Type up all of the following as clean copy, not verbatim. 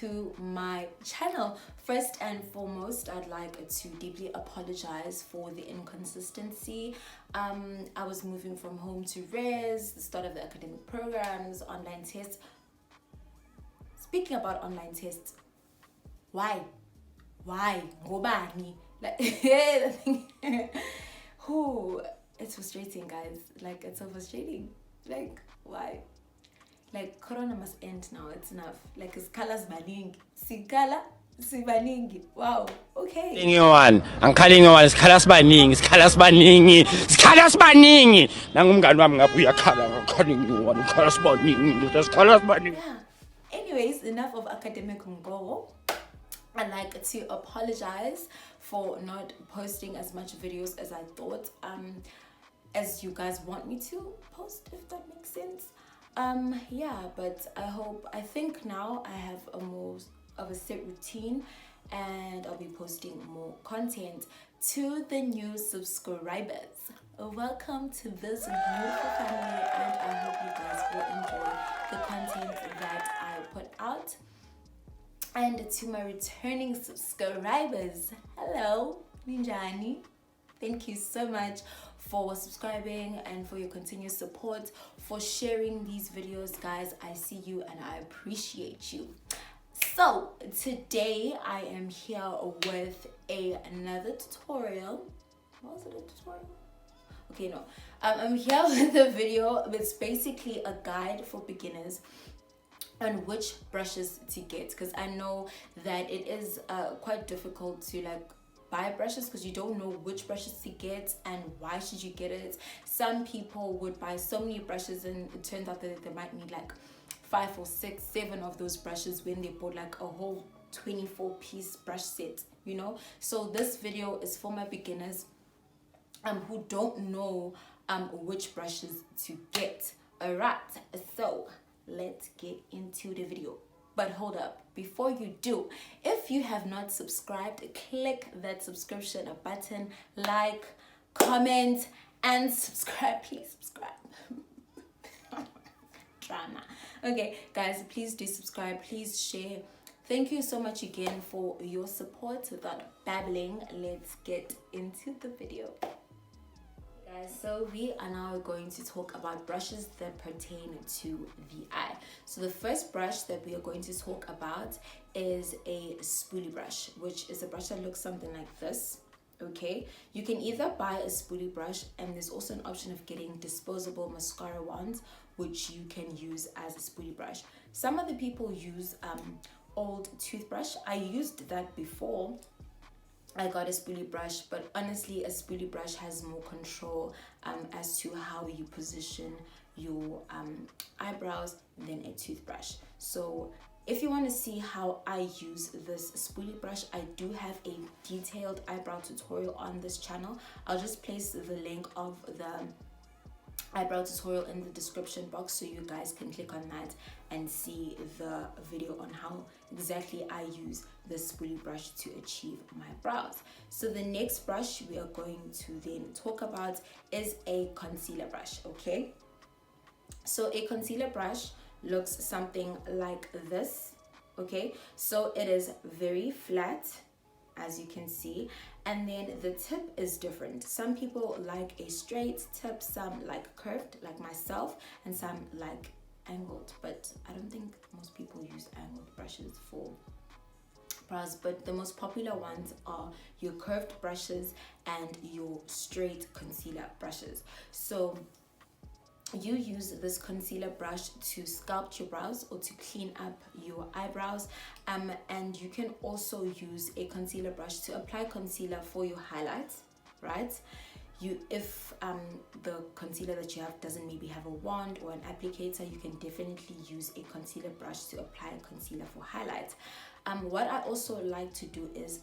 to my channel. First and foremost, I'd like to deeply apologize for the inconsistency. I was moving from home to res, the start of the academic programs, online tests. Speaking about online tests, why ngobani? Like who? It's frustrating, guys. Like, it's so frustrating. Like, why? Like, corona must end now. It's enough. Like, it's colors baning. Sikala sibaningi. Wow. Okay. Angikhalingi it's colors baningi, it's colors baningi, it's colors baningi. Nangumngani wami ngabe uyakhala ngikhalingi one, colors baningi, there's colors baningi. Yeah. Anyways, enough of academic ngo. I'd like to apologize for not posting as much videos as I thought, as you guys want me to post, if that makes sense. Yeah, but I think now I have a more of a set routine, and I'll be posting more content. To the new subscribers, welcome to this beautiful family, and I hope you guys will enjoy the content that I put out. And to my returning subscribers, hello, Ninjani. Thank you so much for subscribing and for your continuous support, for sharing these videos, guys. I see you and I appreciate you. So today I am here with another tutorial. Was it a tutorial? Okay, no. I'm here with a video. It's basically a guide for beginners on which brushes to get, because I know that it is quite difficult to like buy brushes because you don't know which brushes to get and why should you get it. Some people would buy so many brushes and it turns out that they might need like 5 or 6, 7 of those brushes when they bought like a whole 24-piece brush set, you know. So this video is for my beginners who don't know which brushes to get. Alright, so let's get into the video. But hold up, before you do, if you have not subscribed, click that subscription button, like, comment, and subscribe. Please subscribe. Drama. Okay, guys, please do subscribe. Please share. Thank you so much again for your support. Without babbling, let's get into the video. Guys, so we are now going to talk about brushes that pertain to the eye. So the first brush that we are going to talk about is a spoolie brush, which is a brush that looks something like this. Okay, you can either buy a spoolie brush, and there's also an option of getting disposable mascara wands, which you can use as a spoolie brush. Some other people use old toothbrush. I used that before I got a spoolie brush, but honestly a spoolie brush has more control as to how you position your eyebrows than a toothbrush. So if you want to see how I use this spoolie brush, I do have a detailed eyebrow tutorial on this channel. I'll just place the link of the eyebrow tutorial in the description box so you guys can click on that and see the video on how exactly I use the spoolie brush to achieve my brows. So the next brush we are going to then talk about is a concealer brush. Okay, so a concealer brush looks something like this. Okay, so it is very flat, as you can see, and then the tip is different. Some people like a straight tip, some like curved like myself, and some like angled, but I don't think most people use angled brushes for brows. But the most popular ones are your curved brushes and your straight concealer brushes. So you use this concealer brush to sculpt your brows or to clean up your eyebrows, and you can also use a concealer brush to apply concealer for your highlights, right? If the concealer that you have doesn't maybe have a wand or an applicator, you can definitely use a concealer brush to apply a concealer for highlights. What I also like to do is,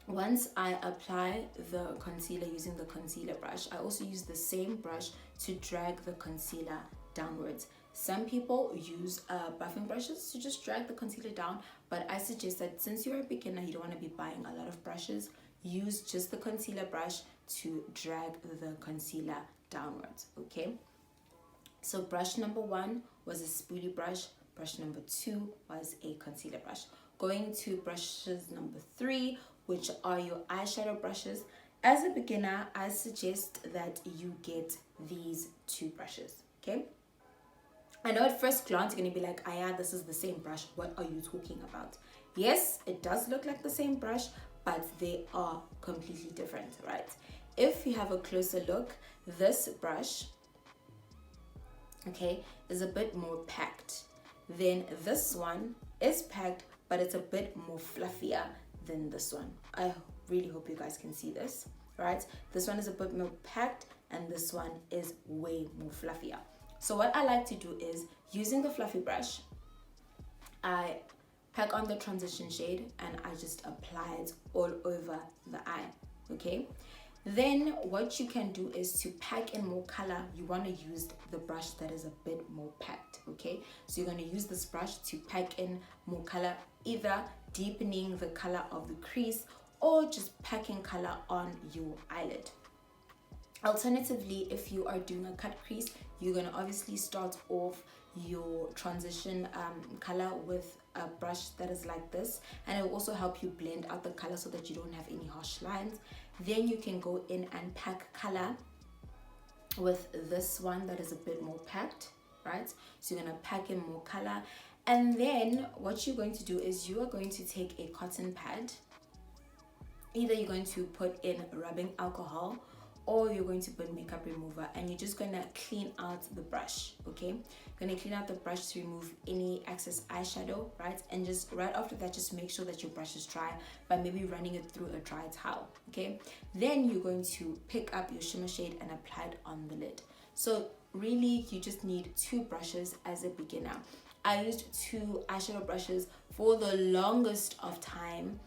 once I apply the concealer using the concealer brush, I also use the same brush to drag the concealer downwards. Some people use buffing brushes to just drag the concealer down, but I suggest that since you're a beginner, you don't want to be buying a lot of brushes, use just the concealer brush to drag the concealer downwards. Okay, so brush number 1 was a spoolie brush. brush number 2 was a concealer brush. Going to brushes number 3, which are your eyeshadow brushes. As a beginner, I suggest that you get these 2 brushes, okay? I know at first glance you're going to be like, ah, yeah, this is the same brush. What are you talking about? Yes, it does look like the same brush, but they are completely different, right? If you have a closer look, this brush, okay, is a bit more packed. Then this one is packed, but it's a bit more fluffier than this one. I really hope you guys can see this, right? This one is a bit more packed and this one is way more fluffier. So what I like to do is, using the fluffy brush, I pack on the transition shade and I just apply it all over the eye, okay? Then what you can do is, to pack in more color, you want to use the brush that is a bit more packed, okay? So you're going to use this brush to pack in more color, either deepening the color of the crease or just packing color on your eyelid. Alternatively, if you are doing a cut crease, you're going to obviously start off your transition color with a brush that is like this, and it will also help you blend out the color so that you don't have any harsh lines. Then you can go in and pack color with this one that is a bit more packed, right? So you're going to pack in more color, and then what you're going to do is you are going to take a cotton pad. Either you're going to put in rubbing alcohol or you're going to put makeup remover, and you're just going to clean out the brush, okay? You're going to clean out the brush to remove any excess eyeshadow, right? And just right after that, just make sure that your brush is dry by maybe running it through a dry towel, okay? Then you're going to pick up your shimmer shade and apply it on the lid. So really, you just need 2 brushes as a beginner. I used 2 eyeshadow brushes for the longest of time,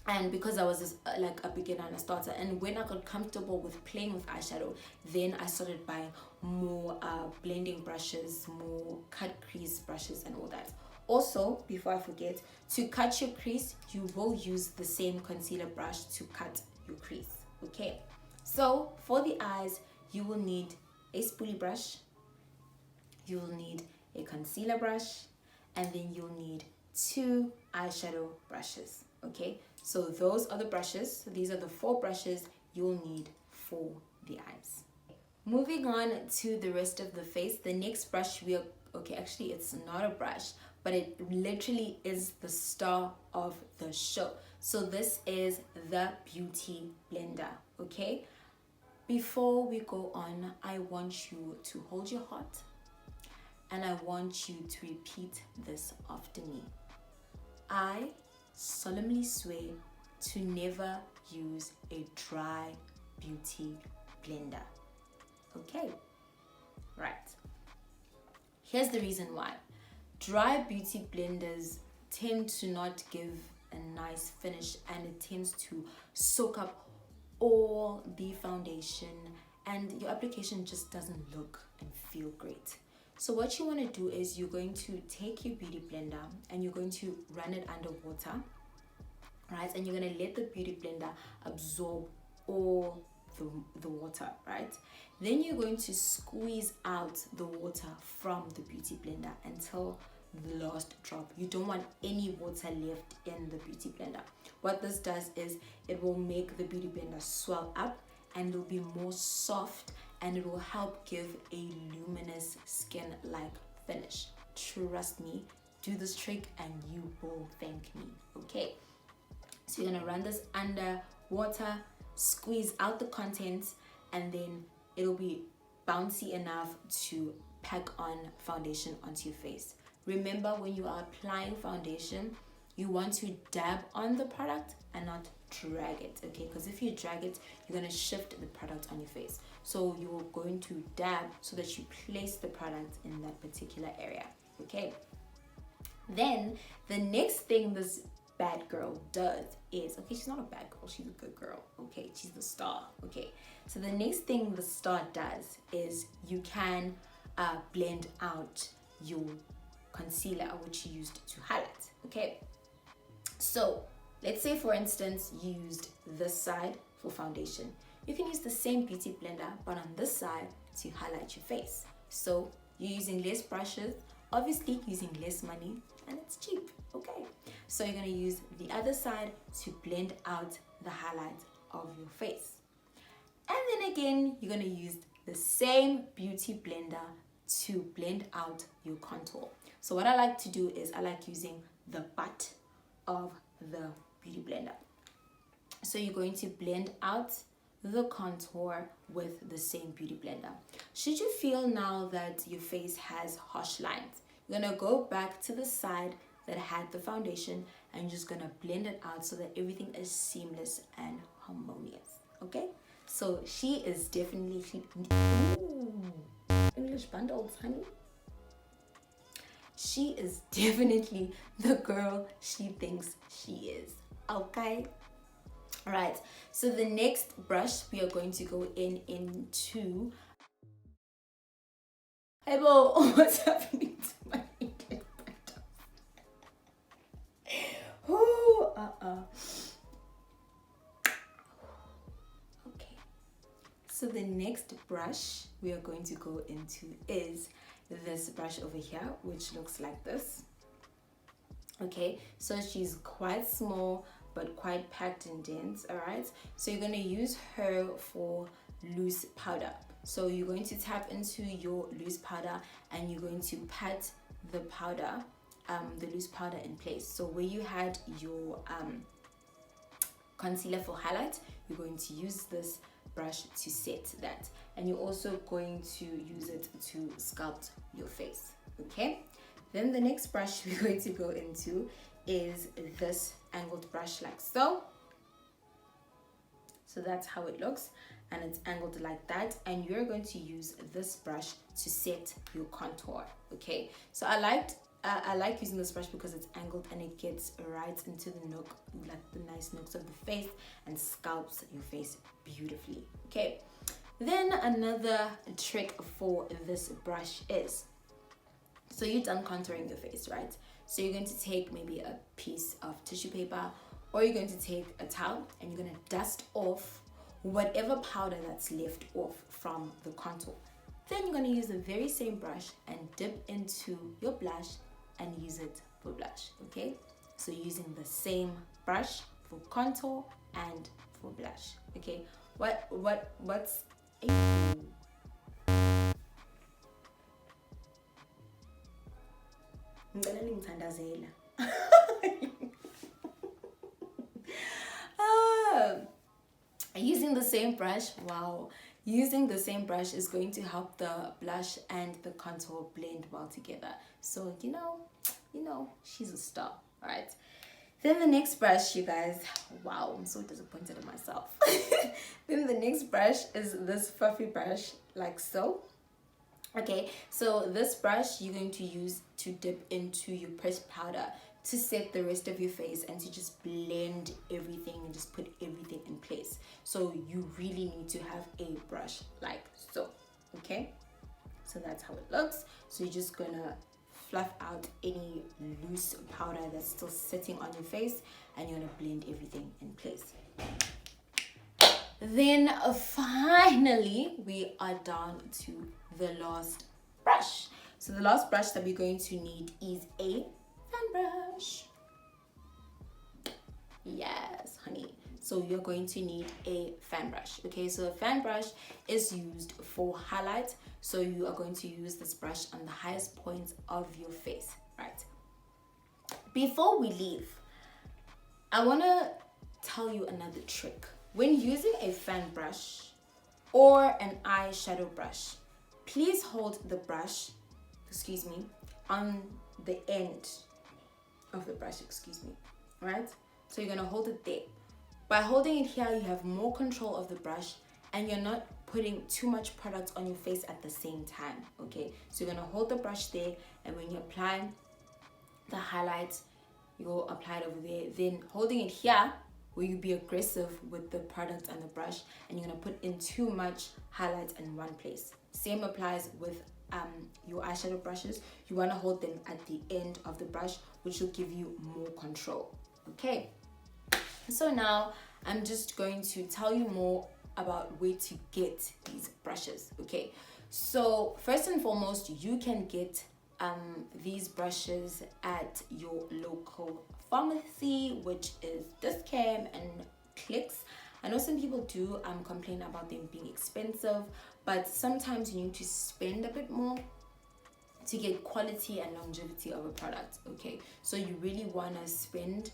and because I was just, like a beginner and a starter, and when I got comfortable with playing with eyeshadow, then I started buying more blending brushes, more cut crease brushes and all that. Also, before I forget, to cut your crease, you will use the same concealer brush to cut your crease, okay? So for the eyes, you will need a spoolie brush, you will need a concealer brush, and then you'll need 2 eyeshadow brushes, okay? So those are the brushes. So these are the 4 brushes you'll need for the eyes. Moving on to the rest of the face, the next brush we are, okay, actually it's not a brush, but it literally is the star of the show. So this is the Beauty Blender, okay? Before we go on, I want you to hold your heart and I want you to repeat this after me. I solemnly swear to never use a dry beauty blender. Okay, right. Here's the reason why. Dry beauty blenders tend to not give a nice finish, and it tends to soak up all the foundation and your application just doesn't look and feel great. So what you want to do is you're going to take your beauty blender and you're going to run it under water, right? And you're going to let the beauty blender absorb all the water, right? Then you're going to squeeze out the water from the beauty blender until the last drop. You don't want any water left in the beauty blender. What this does is it will make the beauty blender swell up and it will be more soft, and it will help give a luminous skin-like finish. Trust me, do this trick and you will thank me, okay? So you're gonna run this under water, squeeze out the contents, and then it'll be bouncy enough to pack on foundation onto your face. Remember, when you are applying foundation, you want to dab on the product and not drag it, okay? Because if you drag it, you're going to shift the product on your face. So you're going to dab so that you place the product in that particular area, okay? Then the next thing this bad girl does is, okay, she's not a bad girl, she's a good girl, okay? She's the star, okay? So the next thing the star does is you can blend out your concealer, which you used to highlight, okay? So let's say, for instance, you used this side for foundation. You can use the same beauty blender, but on this side to highlight your face. So you're using less brushes obviously using less money and it's cheap. Okay, so you're going to use the other side to blend out the highlights of your face. And then again, you're going to use the same beauty blender to blend out your contour. So what I like to do is I like using the butt of the beauty blender. So you're going to blend out the contour with the same beauty blender. Should you feel now that your face has harsh lines, you're going to go back to the side that had the foundation and you're just going to blend it out so that everything is seamless and harmonious. Okay, so she is definitely English bundles, honey. She is definitely the girl she thinks she is. Okay, all right, so the next brush we are going to go into hey bo, what's happening to my English bundles? Okay, so the next brush we are going to go into is this brush over here, which looks like this. Okay, so she's quite small but quite packed and dense. All right, so you're going to use her for loose powder. So you're going to tap into your loose powder and you're going to pat the powder, the loose powder in place. So where you had your concealer for highlight, you're going to use this brush to set that, and you're also going to use it to sculpt your face. Okay, then the next brush we're going to go into is this angled brush, like so. So that's how it looks, and it's angled like that, and you're going to use this brush to set your contour. Okay, so I like using this brush because it's angled and it gets right into the nook, like the nice nooks of the face, and sculpts your face beautifully. Okay, then another trick for this brush is, so you're done contouring your face, right? So you're going to take maybe a piece of tissue paper, or you're going to take a towel and you're going to dust off whatever powder that's left off from the contour. Then you're going to use the very same brush and dip into your blush and use it for blush. Okay, so using the same brush for contour and for blush. Okay, what's using the same brush. Wow, using the same brush is going to help the blush and the contour blend well together. So you know she's a star. All right, then the next brush, you guys, wow, I'm so disappointed in myself. Then the next brush is this fluffy brush, like so. Okay, so this brush you're going to use to dip into your pressed powder to set the rest of your face and to just blend everything and just put everything in place. So you really need to have a brush like so. Okay, so that's how it looks. So you're just gonna fluff out any loose powder that's still sitting on your face, and you're gonna blend everything in place. Then finally we are down to the last brush. So the last brush that we're going to need is a fan brush. Yes, honey. So you're going to need a fan brush. Okay, so a fan brush is used for highlight. So you are going to use this brush on the highest points of your face, right? Before we leave, I want to tell you another trick. When using a fan brush or an eyeshadow brush, please hold the brush, on the end of the brush, right? So you're gonna hold it there. By holding it here, you have more control of the brush and you're not putting too much product on your face at the same time, okay? So you're gonna hold the brush there, and when you apply the highlight, you'll apply it over there. Then holding it here, will you be aggressive with the product and the brush, and you're gonna put in too much highlights in one place. Same applies with your eyeshadow brushes. You wanna hold them at the end of the brush, which will give you more control, okay? So now I'm just going to tell you more about where to get these brushes, okay? So first and foremost, you can get these brushes at your local pharmacy, which is DISCHEM and Clicks. I know some people do complain about them being expensive, but sometimes you need to spend a bit more to get quality and longevity of a product. Okay, so you really want to spend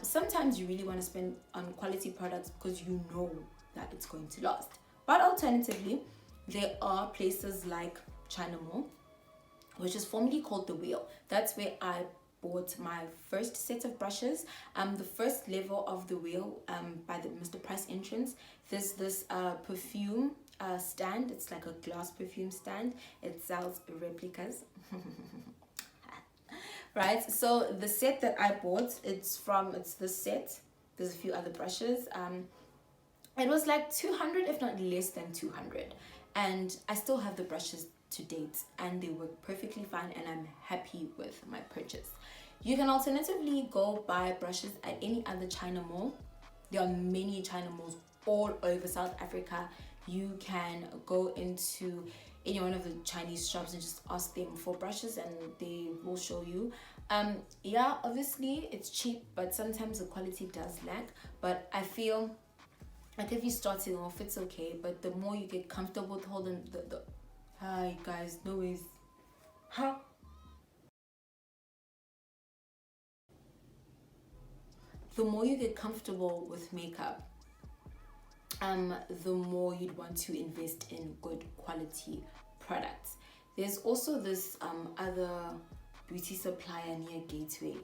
sometimes you really want to spend on quality products because you know that it's going to last. But alternatively, there are places like China Mall, which is formerly called The Wheel. That's where I bought my first set of brushes. The first level of The Wheel, by the Mr. Price entrance, there's this perfume stand. It's like a glass perfume stand. It sells replicas. Right, so the set that I bought, it's this set. There's a few other brushes. It was like 200, if not less than 200, and I still have the brushes to date and they work perfectly fine, and I'm happy with my purchase. You can alternatively go buy brushes at any other China Mall. There are many China malls all over South Africa. You can go into any one of the Chinese shops and just ask them for brushes and they will show you. Yeah, obviously it's cheap, but sometimes the quality does lack. But I feel like if you start it off, it's okay, but the more you get comfortable with holding the hi guys, noise, huh? The more you get comfortable with makeup, the more you'd want to invest in good quality products. There's also this other beauty supplier near Gateway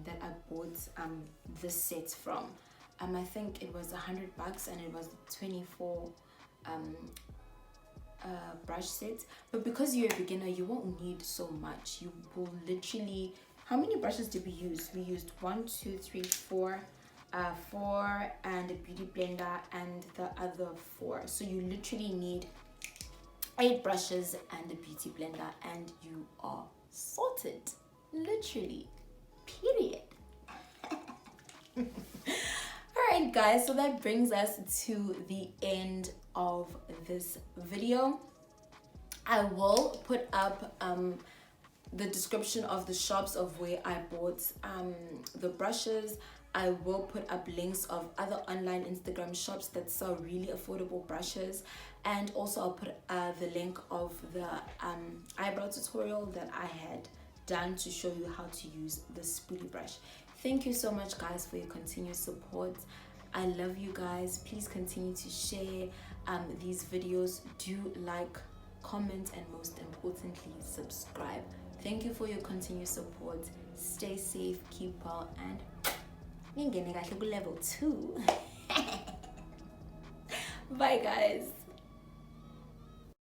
that I bought this set from. I think it was $100 and it was 24 brush sets. But because you're a beginner, you won't need so much. You will literally, how many brushes did we use? We used 1, 2, 3, 4, 4 and a beauty blender and the other 4. So you literally need 8 brushes and a beauty blender and you are sorted, literally, period. Alright guys, so that brings us to the end of this video. I will put up the description of the shops of where I bought the brushes. I will put up links of other online Instagram shops that sell really affordable brushes, and also I'll put the link of the eyebrow tutorial that I had done to show you how to use the spoolie brush. Thank you so much guys for your continued support. I love you guys. Please continue to share these videos. Do like, comment, and most importantly subscribe. Thank you for your continued support. Stay safe, keep well, and level 2. Bye guys.